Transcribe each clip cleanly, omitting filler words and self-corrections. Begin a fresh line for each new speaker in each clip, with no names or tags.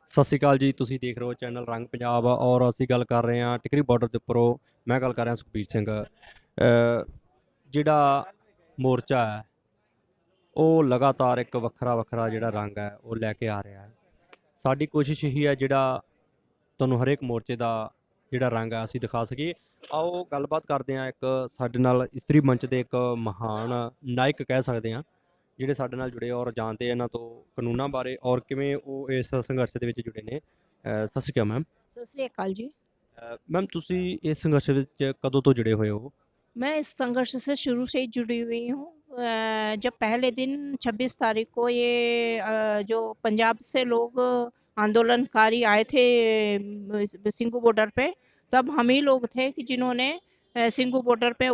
ਸਤਿ ਸ਼੍ਰੀ ਅਕਾਲ ਜੀ। ਤੁਸੀਂ ਦੇਖ ਰਹੇ ਹੋ ਚੈਨਲ ਰੰਗ ਪੰਜਾਬ ਔਰ ਅਸੀਂ ਗੱਲ ਕਰ ਰਹੇ ਹਾਂ ਟਿਕਰੀ ਬਾਰਡਰ ਦੇ ਉੱਪਰੋਂ। ਮੈਂ ਗੱਲ ਕਰ ਰਿਹਾ ਸੁਖਬੀਰ ਸਿੰਘ। ਜਿਹੜਾ ਮੋਰਚਾ ਹੈ ਉਹ ਲਗਾਤਾਰ ਇੱਕ ਵੱਖਰਾ ਵੱਖਰਾ ਜਿਹੜਾ ਰੰਗ ਹੈ ਉਹ ਲੈ ਕੇ ਆ ਰਿਹਾ ਹੈ। ਸਾਡੀ ਕੋਸ਼ਿਸ਼ ਇਹੀ ਹੈ ਜਿਹੜਾ ਤੁਹਾਨੂੰ ਹਰੇਕ ਮੋਰਚੇ ਦਾ ਜਿਹੜਾ ਰੰਗ ਹੈ ਅਸੀਂ ਦਿਖਾ ਸਕੀਏ। ਆਓ ਗੱਲਬਾਤ ਕਰਦੇ ਹਾਂ। ਇੱਕ ਸਾਡੇ ਨਾਲ ਇਸਤਰੀ ਮੰਚ ਦੇ ਇੱਕ ਮਹਾਨ ਨਾਇਕ ਕਹਿ ਸਕਦੇ ਹਾਂ, ਜਿਹੜੇ ਸਾਡੇ ਨਾਲ ਜੁੜੇ ਔਰ ਜਾਣਦੇ ਆ ਇਹਨਾਂ ਤੋਂ ਕਾਨੂੰਨਾਂ ਬਾਰੇ ਔਰ ਕਿਵੇਂ ਉਹ ਇਸ ਸੰਘਰਸ਼ ਦੇ ਵਿੱਚ ਜੁੜੇ ਨੇ। ਸਤਿ ਸ਼੍ਰੀ ਅਕਾਲ ਮੈਮ।
सत श्री अकाल जी।
ਮੈਮ ਤੁਸੀਂ ਇਸ ਸੰਘਰਸ਼ ਵਿੱਚ ਕਦੋਂ ਤੋਂ ਜੁੜੇ ਹੋਏ ਹੋ?
मैं इस संघर्ष से शुरू से ही जुड़ी हुई हूँ। जब पहले दिन 26 तारीख को ये जो पंजाब से लोग आंदोलनकारी आए थे सिंगू बॉर्डर पे, तब हम ही लोग थे कि जिन्होंने सिंगू बॉर्डर पे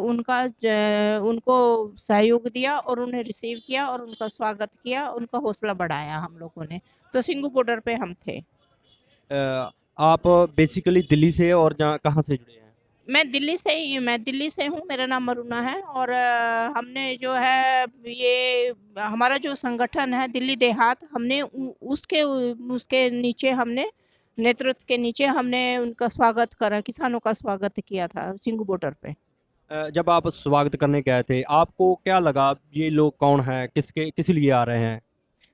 उनको सहयोग दिया और उन्हें रिसीव किया और उनका स्वागत किया, उनका हौसला बढ़ाया हम लोगों ने। तो सिंगू बॉर्डर पे हम थे।
आप बेसिकली दिल्ली से और जहाँ कहाँ से जुड़े हैं?
मैं दिल्ली से हूँ। मेरा नाम अरुणा है और हमने जो है ये हमारा जो संगठन है दिल्ली देहात, हमने उसके उसके नीचे हमने नेतृत्व के नीचे हमने उनका स्वागत करा, किसानों का स्वागत किया था सिंगू बॉर्डर पे।
जब आप स्वागत करने गए थे आपको क्या लगा, ये लोग कौन है, किस लिए आ रहे हैं?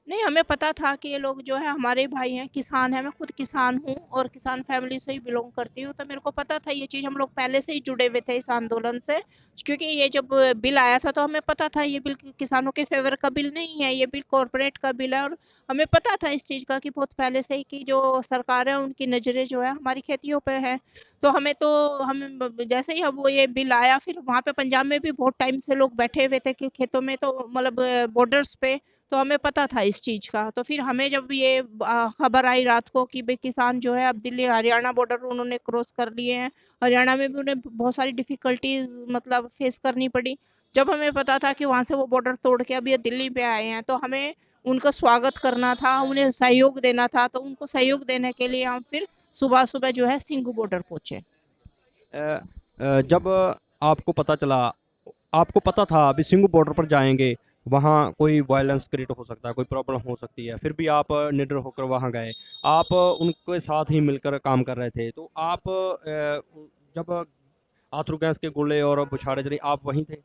नहीं, हमें पता था कि ये लोग जो है हमारे भाई हैं, किसान हैं। मैं खुद किसान हूँ और किसान फैमिली से ही बिलोंग करती हूँ, तो मेरे को पता था ये चीज़। हम लोग पहले से ही जुड़े हुए थे इस आंदोलन से, क्योंकि ये जब बिल आया था तो हमें पता था ये बिल किसानों के फेवर का बिल नहीं है, ये बिल कॉरपोरेट का बिल है। और हमें पता था इस चीज़ का कि बहुत पहले से ही कि जो सरकार है उनकी नज़रें जो है हमारी खेतियों पर है। तो हम जैसे ही अब वो ये बिल आया, फिर वहाँ पे पंजाब में भी बहुत टाइम से लोग बैठे हुए थे कि खेतों में, तो मतलब बॉर्डर्स पे, तो हमें पता था इस चीज़ का। तो फिर हमें जब ये खबर आई रात को कि भाई किसान जो है अब दिल्ली हरियाणा बॉर्डर उन्होंने क्रॉस कर लिए हैं, हरियाणा में भी उन्हें बहुत सारी डिफ़िकल्टीज़ मतलब फेस करनी पड़ी। जब हमें पता था कि वहाँ से वो बॉर्डर तोड़ के अब ये दिल्ली पे आए हैं, तो हमें उनका स्वागत करना था, उन्हें सहयोग देना था। तो उनको सहयोग देने के लिए हम फिर सुबह-सुबह जो है सिंगू बॉर्डर पहुँचे।
जब आपको पता चला, आपको पता था अभी सिंगू बॉर्डर पर जाएंगे, वहाँ कोई वायलेंस क्रिएट हो सकता है, कोई प्रॉब्लम हो सकती है, फिर भी आप निडर होकर वहाँ गए। आप उनके साथ ही मिलकर काम कर रहे थे, तो आप जब आथरू गैस के गोले और बुछाड़े चले, आप वहीं थे?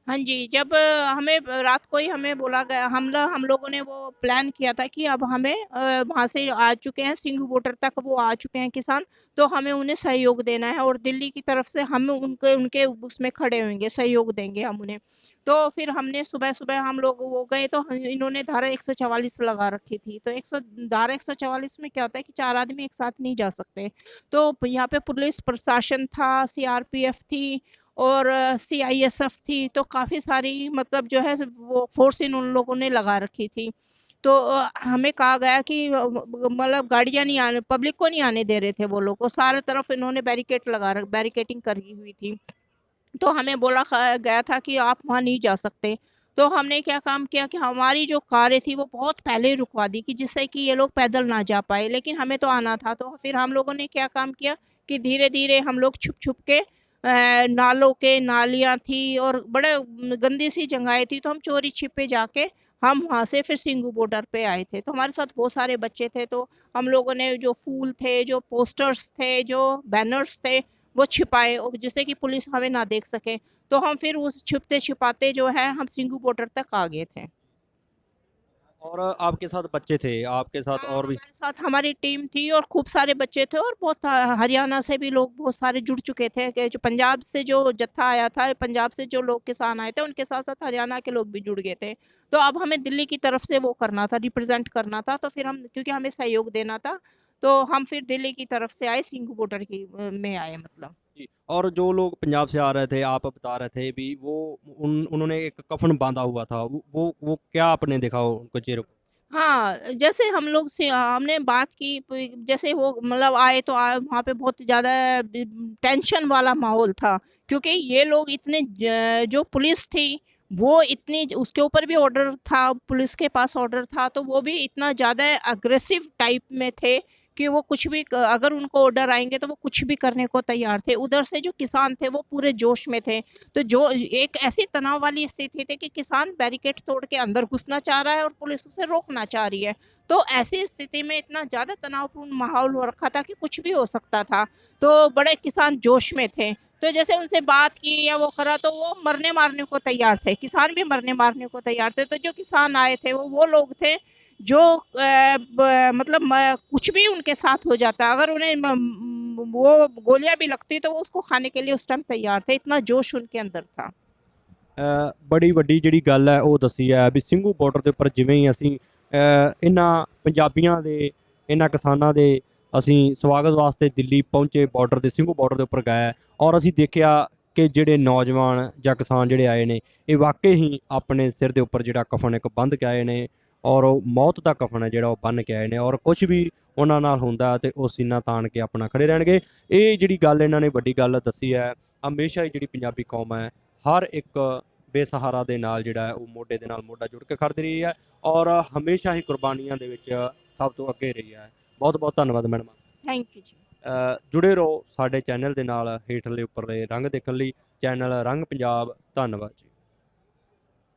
हाँ जी, जब हमें रात को ही हमें बोला गया, हम लोगों ने वो प्लान किया था कि अब हमें वहाँ से आ चुके हैं सिंघू बॉर्डर तक, वो आ चुके हैं किसान, तो हमें उन्हें सहयोग देना है और दिल्ली की तरफ से हम उनके उनके उसमें खड़े होंगे, सहयोग देंगे हम उन्हें। तो फिर हमने सुबह-सुबह हम लोग वो गए, तो इन्होंने धारा 144 लगा रखी थी। तो 100 धारा 144 में क्या होता है कि 4 आदमी एक साथ नहीं जा सकते। तो यहाँ पे पुलिस प्रशासन था, सीआरपीएफ थी और सीआईएसएफ थी, तो काफ़ी सारी मतलब जो है वो फोर्स इन उन लोगों ने लगा रखी थी। तो हमें कहा गया कि मतलब गाड़ियाँ नहीं आने, पब्लिक को नहीं आने दे रहे थे वो लोग, वो सारे तरफ इन्होंने बैरिकेटिंग करी हुई थी। तो हमें बोला गया था कि आप वहाँ नहीं जा सकते। तो हमने क्या काम किया कि हमारी जो कारें थी वो बहुत पहले ही रुकवा दी कि जिससे कि ये लोग पैदल ना जा पाए, लेकिन हमें तो आना था। तो फिर हम लोगों ने क्या काम किया कि धीरे धीरे हम लोग छुप छुप के नालों के नालियाँ थी और बड़े गंदी सी जगहें थी, तो हम चोरी छिपे जाके हम वहाँ से फिर सिंगू बॉर्डर पे आए थे। तो हमारे साथ बहुत सारे बच्चे थे, तो हम लोगों ने जो फूल थे, जो पोस्टर्स थे, जो बैनर्स थे, वो छिपाए और जिससे कि पुलिस हमें ना देख सके। तो हम फिर उस छिपते छिपाते जो है हम सिंगू बॉर्डर तक आ गए थे।
और आपके साथ बच्चे थे, आपके साथ
हाँ,
और भी?
हमारे साथ हमारी टीम थी और खूब सारे बच्चे थे और बहुत हरियाणा से भी लोग बहुत सारे जुड़ चुके थे कि जो पंजाब से जो जत्था आया था, पंजाब से जो लोग किसान आए थे, उनके साथ साथ हरियाणा के लोग भी जुड़ गए थे। तो अब हमें दिल्ली की तरफ से वो करना था, रिप्रेजेंट करना था। तो फिर हम, क्योंकि हमें सहयोग देना था, तो हम फिर दिल्ली की तरफ से आए, सिंघू बॉर्डर की में आए मतलब।
जी। और जो लोग पंजाब से आ रहे थे, आप बता रहे थे भी, वो उन्होंने एक कफन बांधा हुआ था, वो क्या आपने देखा उनके चेहरे पर?
हाँ, जैसे हम लोग से हमने बात की जैसे वो मतलब आए तो वहाँ पे बहुत ज़्यादा टेंशन वाला माहौल था, क्योंकि ये लोग इतने जो पुलिस थी वो इतनी उसके ऊपर भी ऑर्डर था, पुलिस के पास ऑर्डर था, तो वो भी इतना ज़्यादा अग्रेसिव टाइप में थे कि वो कुछ भी अगर उनको ऑर्डर आएंगे तो वो कुछ भी करने को तैयार थे। उधर से जो किसान थे वो पूरे जोश में थे। तो जो एक ऐसी तनाव वाली स्थिति थी कि किसान बैरिकेड तोड़ के अंदर घुसना चाह रहा है और पुलिस उसे रोकना चाह रही है। तो ऐसी स्थिति में इतना ज़्यादा तनावपूर्ण माहौल हो रखा था कि कुछ भी हो सकता था। तो बड़े किसान जोश में थे। तो जैसे उनसे बात की या वो करा तो वो मरने मारने को तैयार थे, किसान भी मरने मारने को तैयार थे। तो जो किसान आए थे वो लोग थे जो मतलब कुछ भी उनके साथ हो जाता, अगर उन्हें वो गोलियां भी लगती तो वो उसको खाने के लिए उस टाइम तैयार थे, इतना जोश उनके अंदर था।
ਬੜੀ ਵੱਡੀ ਜਿਹੜੀ ਗੱਲ ਹੈ ਉਹ ਦੱਸੀ ਹੈ ਵੀ ਸਿੰਘੂ ਬਾਰਡਰ ਦੇ ਉੱਪਰ ਜਿਵੇਂ ਹੀ ਅਸੀਂ ਇਹਨਾਂ ਪੰਜਾਬੀਆਂ ਦੇ ਇਹਨਾਂ ਕਿਸਾਨਾਂ ਦੇ ਅਸੀਂ ਸਵਾਗਤ ਵਾਸਤੇ ਦਿੱਲੀ ਪਹੁੰਚੇ, ਬਾਰਡਰ ਦੇ ਸਿੰਘੂ ਬਾਰਡਰ ਦੇ ਉੱਪਰ ਗਏ ਔਰ ਅਸੀਂ ਦੇਖਿਆ ਕਿ ਜਿਹੜੇ ਨੌਜਵਾਨ ਜਾਂ ਕਿਸਾਨ ਜਿਹੜੇ ਆਏ ਨੇ ਇਹ ਵਾਕਈ ਹੀ ਆਪਣੇ ਸਿਰ ਦੇ ਉੱਪਰ ਜਿਹੜਾ ਕਫਨ ਇੱਕ ਬੰਨ੍ਹ ਕੇ ਆਏ ਨੇ ਔਰ ਉਹ ਮੌਤ ਦਾ ਕਫਨ ਹੈ ਜਿਹੜਾ ਉਹ ਬੰਨ੍ਹ ਕੇ ਆਏ ਨੇ ਔਰ ਕੁਝ ਵੀ ਉਹਨਾਂ ਨਾਲ ਹੁੰਦਾ ਤੇ ਉਹ ਸੀਨਾ ਤਾਣ ਕੇ ਆਪਣਾ ਖੜੇ ਰਹਿਣਗੇ। ਇਹ ਜਿਹੜੀ ਗੱਲ ਇਹਨਾਂ ਨੇ ਵੱਡੀ ਗੱਲ ਦੱਸੀ ਹੈ। ਹਮੇਸ਼ਾ ਹੀ ਜਿਹੜੀ ਪੰਜਾਬੀ ਕੌਮ ਹੈ ਹਰ ਇੱਕ ਬੇਸਹਾਰਾ ਦੇ ਨਾਲ ਜਿਹੜਾ ਹੈ ਉਹ ਮੋਢੇ ਦੇ ਨਾਲ ਮੋਢਾ ਜੁੜ ਕੇ ਖੜਦੀ ਰਹੀ ਹੈ ਔਰ ਹਮੇਸ਼ਾ ਹੀ ਕੁਰਬਾਨੀਆਂ ਦੇ ਵਿੱਚ ਸਭ ਤੋਂ ਅੱਗੇ ਰਹੀ ਹੈ। ਬਹੁਤ ਬਹੁਤ ਧੰਨਵਾਦ ਮੈਡਮ।
ਥੈਂਕ ਯੂ ਜੀ।
ਜੁੜੇ ਰਹੋ ਸਾਡੇ ਚੈਨਲ ਦੇ ਨਾਲ, ਹੇਠਲੇ ਉੱਪਰਲੇ ਰੰਗ ਦੇਖਣ ਲਈ ਚੈਨਲ ਰੰਗ ਪੰਜਾਬ। ਧੰਨਵਾਦ ਜੀ।